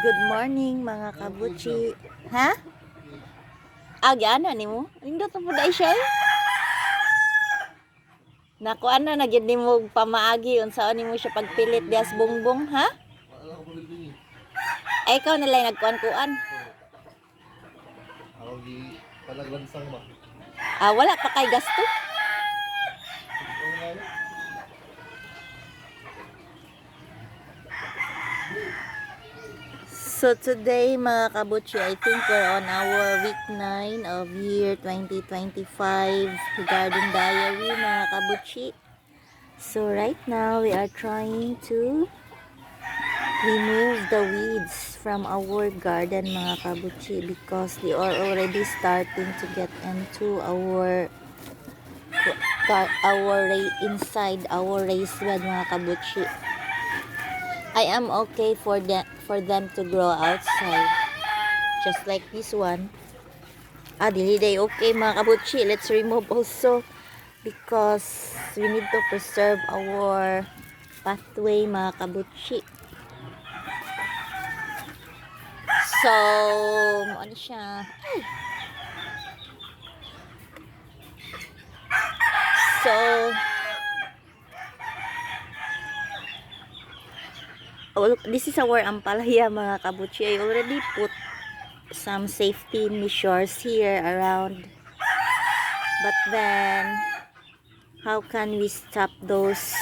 Good morning mga kabuchi. Ha? Ano ni mo? Nindot po dai siya. Nakuan na gyud nimo pamaagi unsaon nimo siya pagpilit dias bongbong, ha? Ay ikaw na lang nagkuan-kuan. Ako di palaglansang ba? Wala pa kay gasto. So today mga kabuchi, I think we're on our week 9 of year 2025 Garden Diary mga kabuchi. So right now we are trying to remove the weeds from our garden mga kabuchi because they are already starting to get into inside our raised bed mga kabuchi. I am okay for them to grow outside, just like this one. Dili day okay mga kabuchi. Let's remove also because we need to preserve our pathway mga kabuchi. So, ano siya? So, this is our ampalaya mga kabuchi. I already put some safety measures here around, but then how can we stop those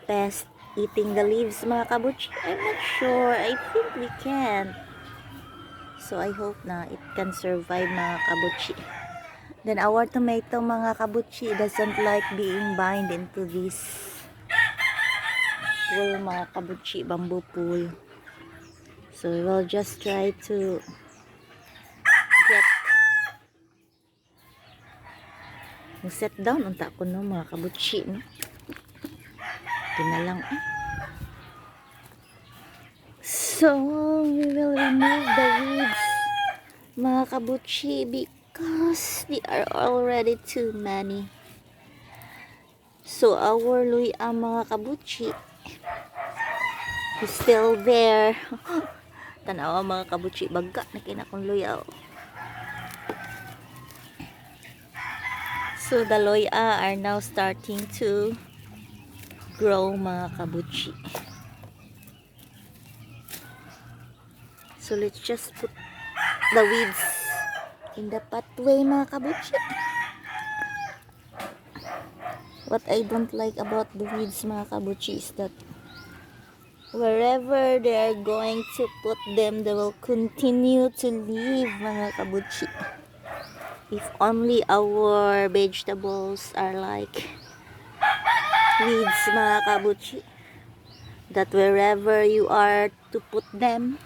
pests eating the leaves mga kabuchi? I'm not sure. I think we can, so I hope na it can survive mga kabuchi. Then our tomato mga kabuchi doesn't like being bind into this pool mga kabuchi, bamboo pool. So we will just try to get set down unta ko no mga kabuchi no. Ito na lang. So we will remove the weeds mga kabuchi because they are already too many. So our luya mga kabuchi is still there. Tanawa mga kabuchi, baga na kinakong luya. So the luya are now starting to grow mga kabuchi. So let's just put the weeds in the pathway mga kabuchi. What I don't like about the weeds mga kabuchi is that wherever they are going to put them, they will continue to live mga kabuchi. If only our vegetables are like weeds mga kabuchi, that wherever you are to put them,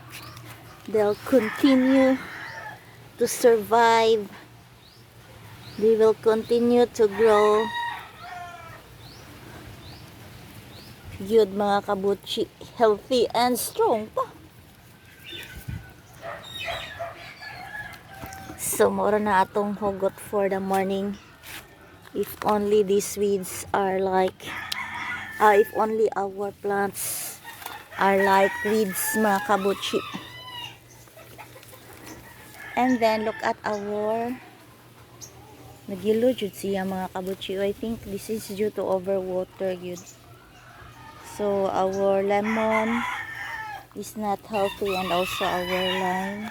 they'll continue to survive. They will continue to grow good mga kabuchi, healthy and strong pa. So mura na atong hugot for the morning. If only these weeds are like if only our plants are like weeds mga kabuchi. And then look at our nagyelo jud siya mga kabuchi. I think this is due to overwater yun. So our lemon is not healthy and also our lime.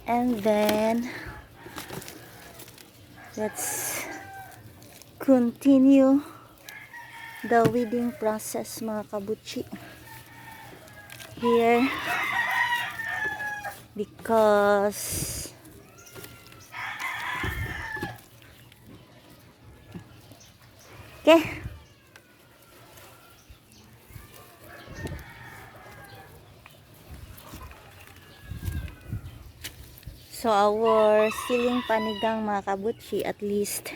And then let's continue the weeding process mga kabuchi here because okay. So our siling panigang mga kabuchi, at least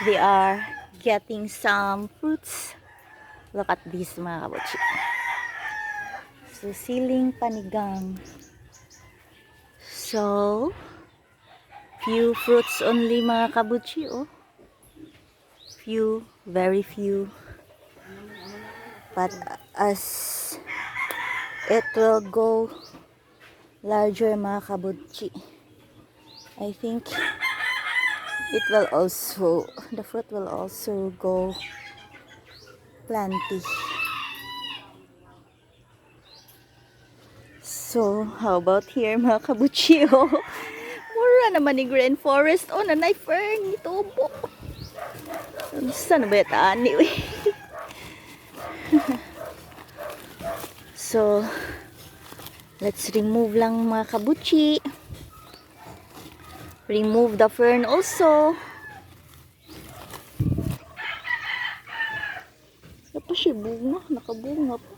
they are getting some fruits. Look at this mga kabuchi. So siling panigang. So few fruits only mga kabuchi, oh. Few, very few. But as it will go larger mga kabutchi, I think it will also, the fruit will also go plenty. So, how about here mga kabutchi? Oh, mura naman ni Green Forest. Oh, nanay fern, itubo. Saan ba yung ani? So, let's remove lang mga kabutchi. Remove the fern also. Wala pa siya bunga. Nakabunga pa.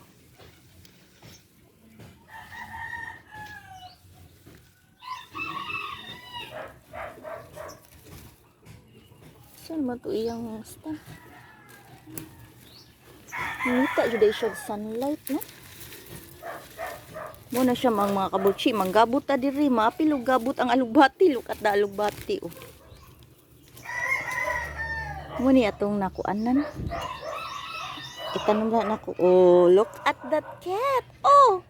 Saan man ito iyang stem? Nita dyan siya sunlight, no? Muna siya mga kabutsi. Manggabot ta diri. Maapil o gabot ang alugbati. Look at the alugbati, oh. Muna itong nakuanan. Itanong na ako. Oh, look at that cat. Oh!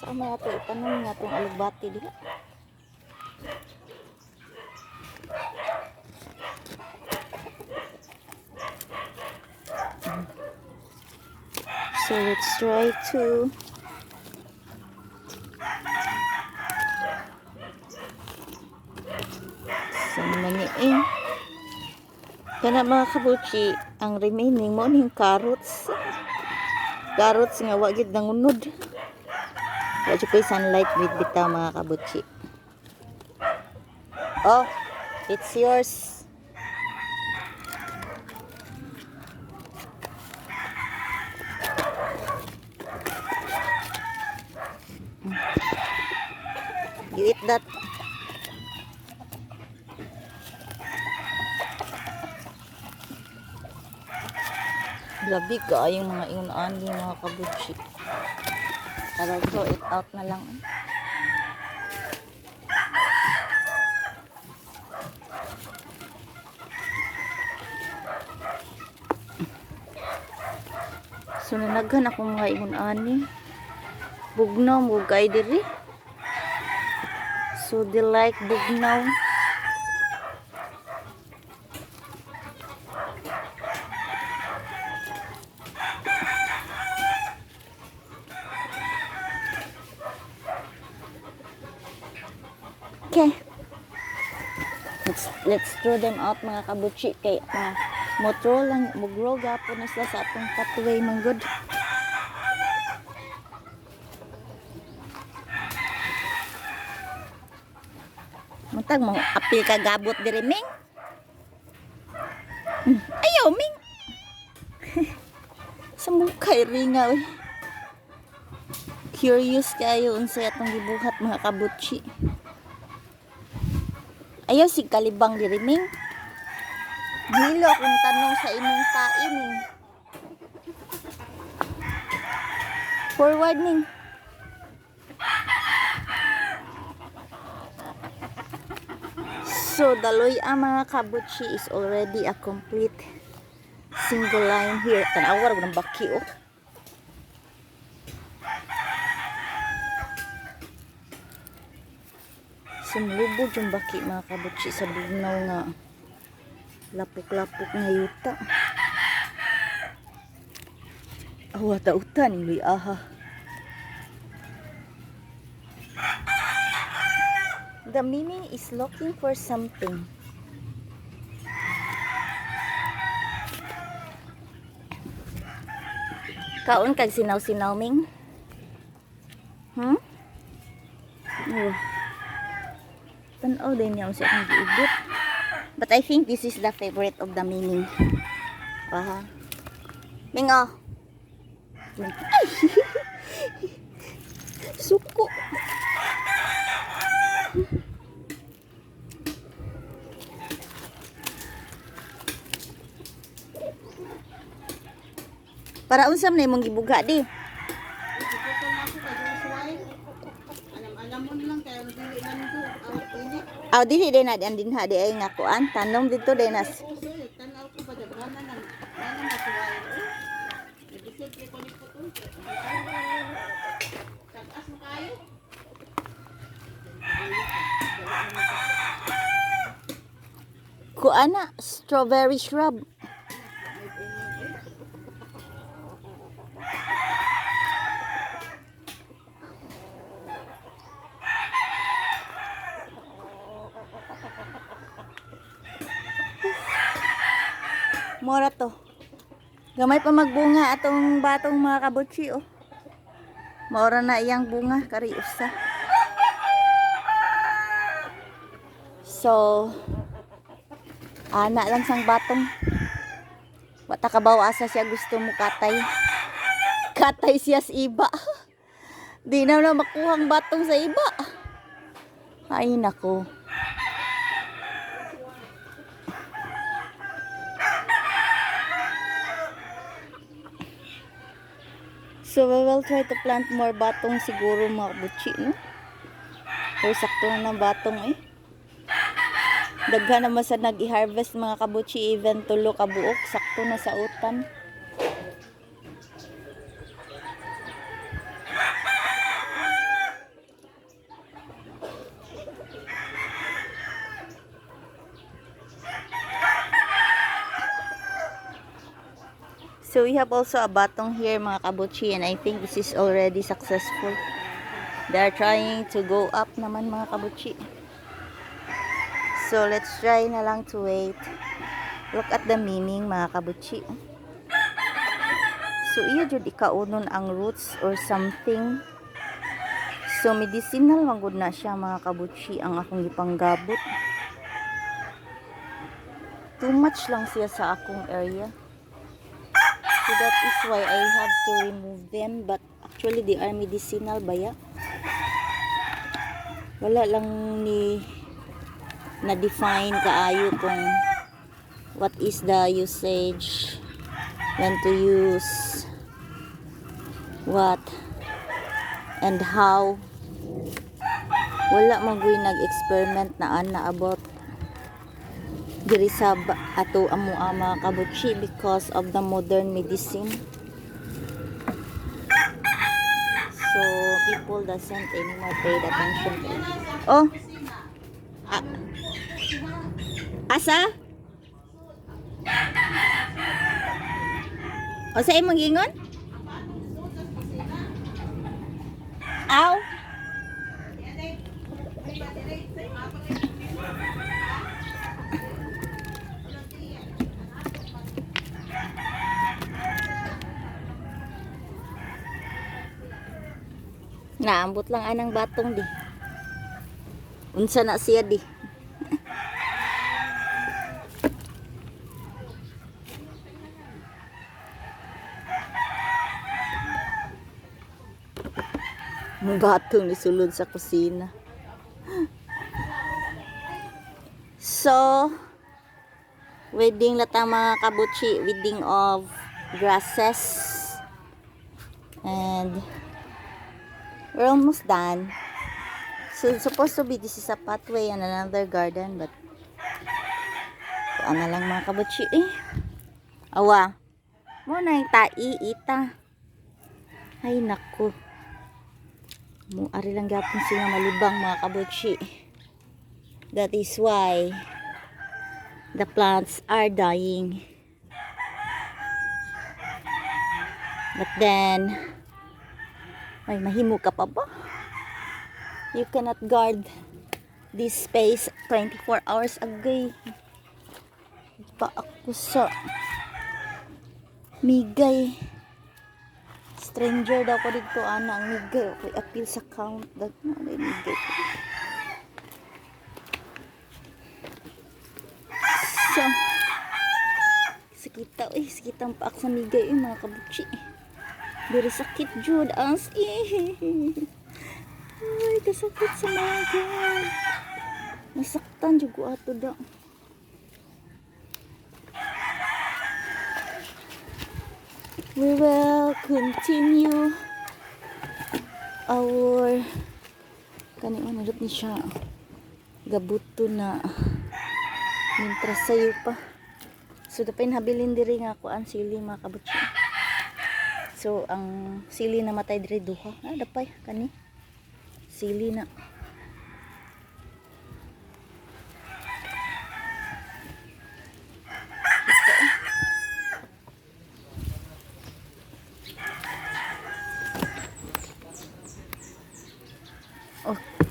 Saan mo ito? Itanong nga itong alugbati dito. So let's try to kana mga kabutsi, ang remaining mo ning carrots nga wagid nangunod. Wala pa sunlight with bitaw mga kabutsi. Oh, it's yours. You eat that. Grabe ka yung mga iunan mga kabutsi. Tara, throw it out na lang. So nanaghan ako mga iunan. Bugnaw mo kay diri. So they like bugnaw. Okay. Let's throw them out mga kabutsi kay motro lang mugro gapon na sila sa atong pathway manggod. Muntag mo apil ka gabot diri Ming. Ayaw Ming. Sa mukay ringa. Curious kayo unsay atong gibuhat mga kabutsi. Ayaw si kalibang diri Ming. Hilo akong tanong sa imong pain Ming. Forward Ming. So daloy ang mga kabutsi is already a complete single line here. Tanawar ko ng baki oh. Sumlubog yung baki mga kabutsi sa bugnaw nga lapok-lapok nga yuta. Awa tautan ni aha. The Mimi is looking for something. Kaon kag sinaw-sinaw Ming? Oh. Tanaw din niya sa akong giibot. But I think this is the favorite of the Mimi. Aha. Ming oh. Ay! Suko. Para unsam na imong gibuga di. Aw dili din na din ha di ay nga kuan tanom dito din nas. Kuana, strawberry shrub. Mora to. Gamay pa magbunga atong batong mga kabutsi oh. Maura na iyang bunga kari usa. So ana lang sang batong. Wata kabaw asa siya gusto mo katay. Katay siya sa iba. Di na makuhang batong sa iba. Ay nako. So we will try to plant more batong siguro mga kabutsi, no? O sakto na ng batong eh. Daghan naman sa nag-i-harvest mga kabutsi, even tulo ka buok, sakto na sa utan. So we have also a batong here mga kabutsi, and I think this is already successful. They are trying to go up naman mga kabutsi. So let's try na lang to wait. Look at the meaning mga kabutsi. So iya jud ikaunon ang roots or something. So medicinal man gud na siya mga kabutsi ang akong gipanggabot. Too much lang siya sa akong area. So that is why I have to remove them, but actually they are medicinal baya. Wala lang ni na-define kaayo kung what is the usage, when to use what and how. Wala man gyud nag-experiment na ana about diri sa ato amo mga kabutsi because of the modern medicine. So people doesn't anymore pay attention to it. Oh, asa? O sa imong gingon? Aw. Naambot lang anang batong di. Unsa na siya di. Ang batong ni sulod sa kusina. So, wedding lata mga kabutsi, wedding of grasses. And we're almost done. So it's supposed to be this is a pathway and another garden, but ano lang mga kabutsi eh. Awa. Mo na yung ita. Ay naku. Mo ari lang gapon sila malibang mga kabutsi. That is why the plants are dying. But then ay mahimo ka pa ba? You cannot guard this space 24 hours a day. Pa ako sa migay. Stranger daw ko dito ana ang migay. Okay, appeal sa count. Dagna na migay. So, sakita sakitang paak sa migay mga kabutsi. Diri sakit jud as ay kasakit sa mga nasaktan jud ko ato da. We will continue our kani manudot ni siya gabuto na mintra sayo pa. So dapay habilin diri nga kuan sili mga kabutsi. So ang sili na matay diri duha. Dapay kani. Sili na.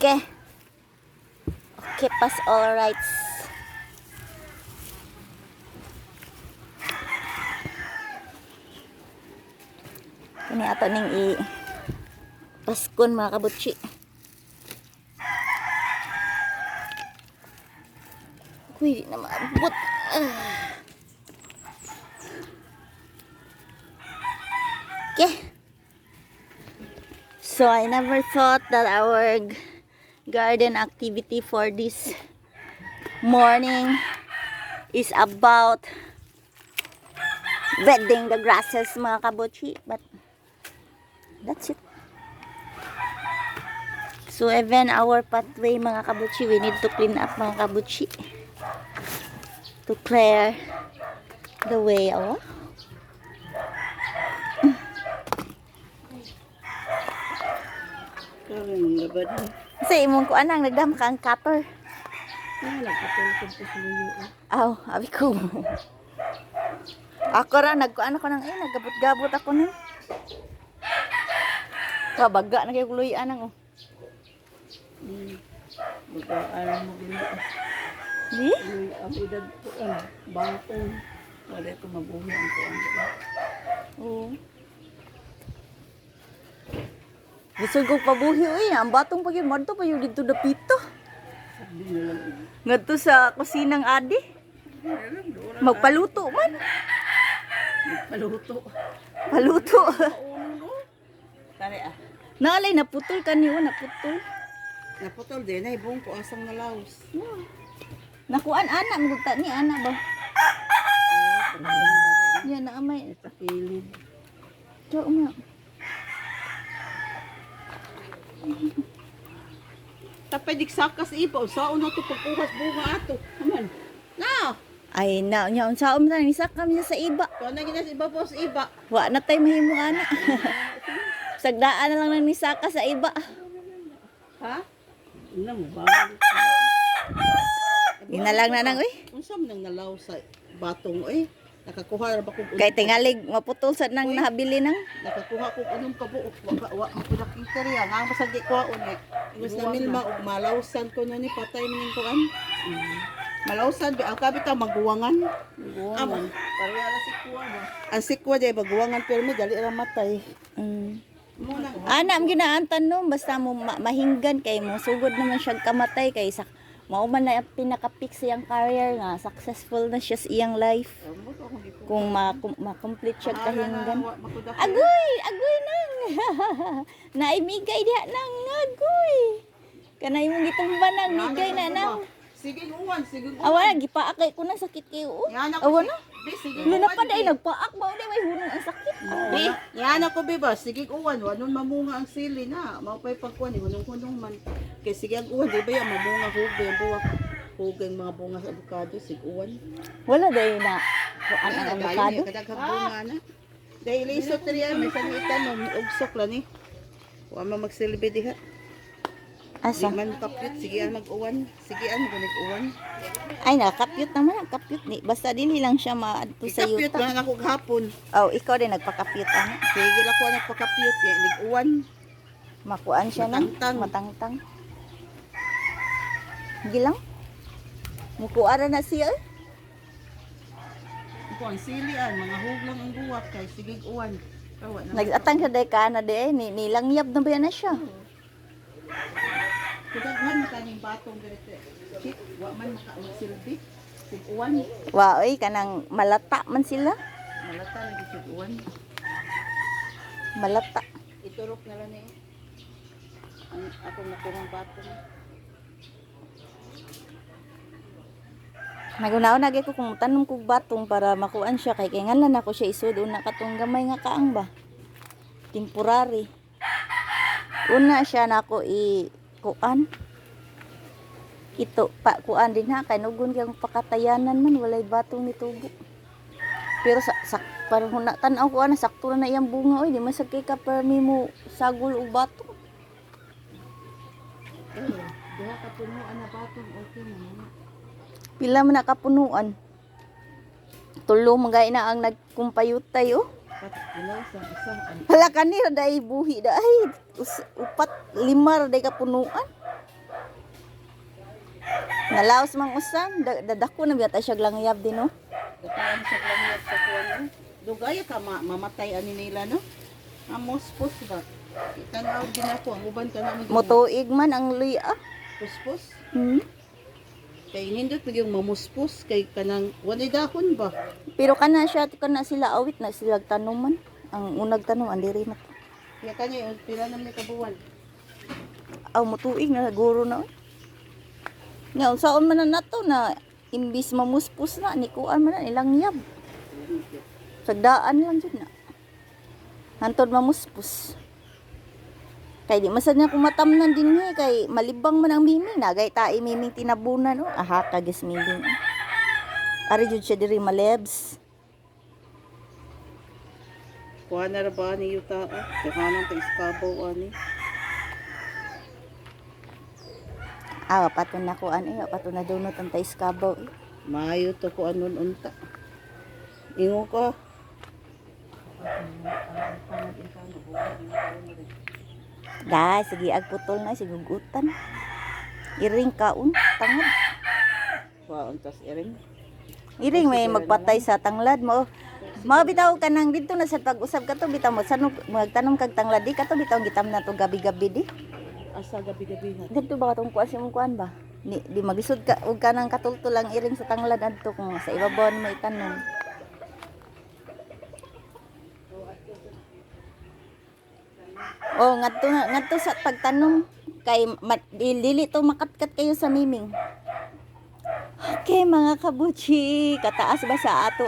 Okay. Okay, pass all rights. Kani ato ning paskon mga kabutsi. Uy, di na maabot. Okay. So I never thought that our garden activity for this morning is about weeding the grasses mga kabutsi, but that's it. So even our pathway mga kabutsi, we need to clean up mga kabutsi to clear the way. Oh. Karang labad ni. Kasi imong ko anang nagdam kang cutter. Nagkatulog ko sa luyo. Aw, abi ko. Ako ra nagkuan ako nang naggabot-gabot ako nang. Baga na kay kuloy anang oh. Magkaalam mo luyo. Di? Ang edad ko bangkong. Wala ko mabuhi ang kuan. Oo. Gusto ko pabuhi uy, ang batong pa yun, madto pa yun dito dapito. Sabi na lang. Ngadto sa kusinang adi. Magpaluto man. Paluto. Paluto. Tari Naalay naputol kaniyo, naputol. Naputol din ay buong ko asang nalaos. Nakuan ana mugta ni ana ba? Yan na amay. Sa kilid. Jo nga. Tapay sakas iba. Saan na ito pagkuhas bunga ato. Aman. Na! Ay na nya unsa man ni sakam niya sa iba. Kung na ginas iba po sa iba. Wa na tay mahimo ana. Sagdaan na lang nang nisaka sa iba. Ha? Ano mo ba? Ina lang na nang uy. Unsa man nang nalaw sa batong oy? Nakakuha ra ba kog Kay tingalig maputol sa nang nahabili nang. nakakuha kog unong kabuok wa ko nakita riya nga masag di ko uni. Gusto na milma og malawsan ko na ni patay ning kuan. Malawsan bi ang kabita maguwangan. Maguwangan. Pareha ra si kuwa ba? Ang sikwa day maguwangan pero may dali ra matay. Mo na. Ana am ginaantan no basta mo mahinggan kay mo sugod naman siya kamatay kay sa mao man na pinaka-peak siyang career nga successful na siya sa iyang life kung ma-complete siya kahinggan. Agoy, agoy nang. Naimigay diha nang agoy. Kanay mong gitumba nang migay na nang. Sige uwan, sige uwan. Awa na gipaak kay ko na sakit kayo. Yan ako. Awa na. Sige. Luna pa dai nagpaak ba uli may hunong ang sakit. Bi, yan ako biba, sige uwan, wanon mamunga ang sili na. Maupay pagkuan, hunong-hunong man. Kay sige ang uwan, di ba yan mamunga hugay ang buwak. Hugay ang mga bunga sa avocado, sige uwan. Wala dai na kuan ang avocado. Kadaghang bunga na. Dahil isot riya, may sanitan mo, ugsok lang ni. Huwag mo magsilbi diha. Di Asa? man kapit, sige ang mag-uwan. Sige ang mag-uwan. Ay nakapyut naman ang kapyut ni. Basta dili lang siya maadto sa Ikapit yuta. lang ako gahapon. Oh, ikaw din nagpakapyut ana. Sige lang ko nagpakapit, yan, nag-uwan. Makuan siya nang Matangtang. matangtang. Gilang. Mukuara na siya. Eh. Ako ang silian, mga huglang ang buwak kay sige uwan. Kawa na. Nagatang siya day ka na day nilangyab na ba yan na siya. Kudaghan mo kaning batong direte. Chik, wa man makasilbi. Sige uwan. Wa oy kanang malata man sila. Malata lagi sige uwan. Malata. Iturok na lang eh. Ang akong nakuhang batong. Nagunaw na gyud ko kung tanom kog batong para makuan siya kay ngalan ako siya isud una katong gamay nga kaang ba. Temporary. Una siya nako kuan. Ito pa kuan din ha kay nugon gyang pakatayanan man walay batong ni tubo. Pero parang na tanaw ko ana sakto na iyang bunga oy, di masag kay ka permi mo sagol ug bato. Diha ka punuan na baton okay na. Pila man na kapunuan. Tulo magay na ang nagkumpayutay oh. Ilawsan isang Hala kanira dai buhi dai. Upat lima ra dai kapunuan. Nalaos mang usan, dadako na biyata siya langyab din no. Katuan sa langit sa kuwan. Dugay ka mamatay ani nila no. Amospos ba? Itanaw din ako ang uban ka na mo. Motuig man ang luya. Puspos. Hmm. Kay nindot nagyong mamuspos kay kanang walay dahon ba? Pero kana siya kana sila awit na sila tanuman. Ang unag tanom andiri na. Kaya kanya yung pila na may kabuwan. Aw motuig na guro na. Nga unsaon man na nato na imbis mamuspos na ni kuan man na ilang yab. Sagdaan lang jud na. Hantod mamuspos. Kay di masad na kumatamnan din ni kay malibang man ang miming nagay tae miming tinabunan no. Aha kagis miming. Ari jud siya diri malebs. Kuha na ra ba ni yuta? Kuhanan ta iskabaw ani. Pato na kuan pato na donut ang tais kabaw. Maayo to ko anon unta. Ingo ko. Da, sige agputol na sigugutan. Iring kaun tangad. Wa untas iring. Iring may magpatay sa tanglad mo. Mga bitaw ka nang dito na sa pag-usap ka to bitaw mo sa magtanom kag tanglad di ka to bitaw gitam na to gabi-gabi di. Asa gabi-gabi na. Dito ba katong kuan imong kuan ba? Di magisod ka ug kanang katultulang iring sa tanglad adto kung sa ibabaw mo itanom. Oh, ngadto sa pagtanom kay dili to makatkat kayo sa miming. Okay mga kabuchi, kataas ba sa ato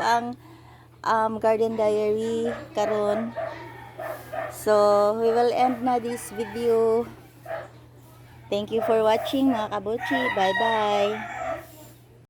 ang garden diary karon. So, we will end na this video. Thank you for watching mga kabuchi. Bye-bye.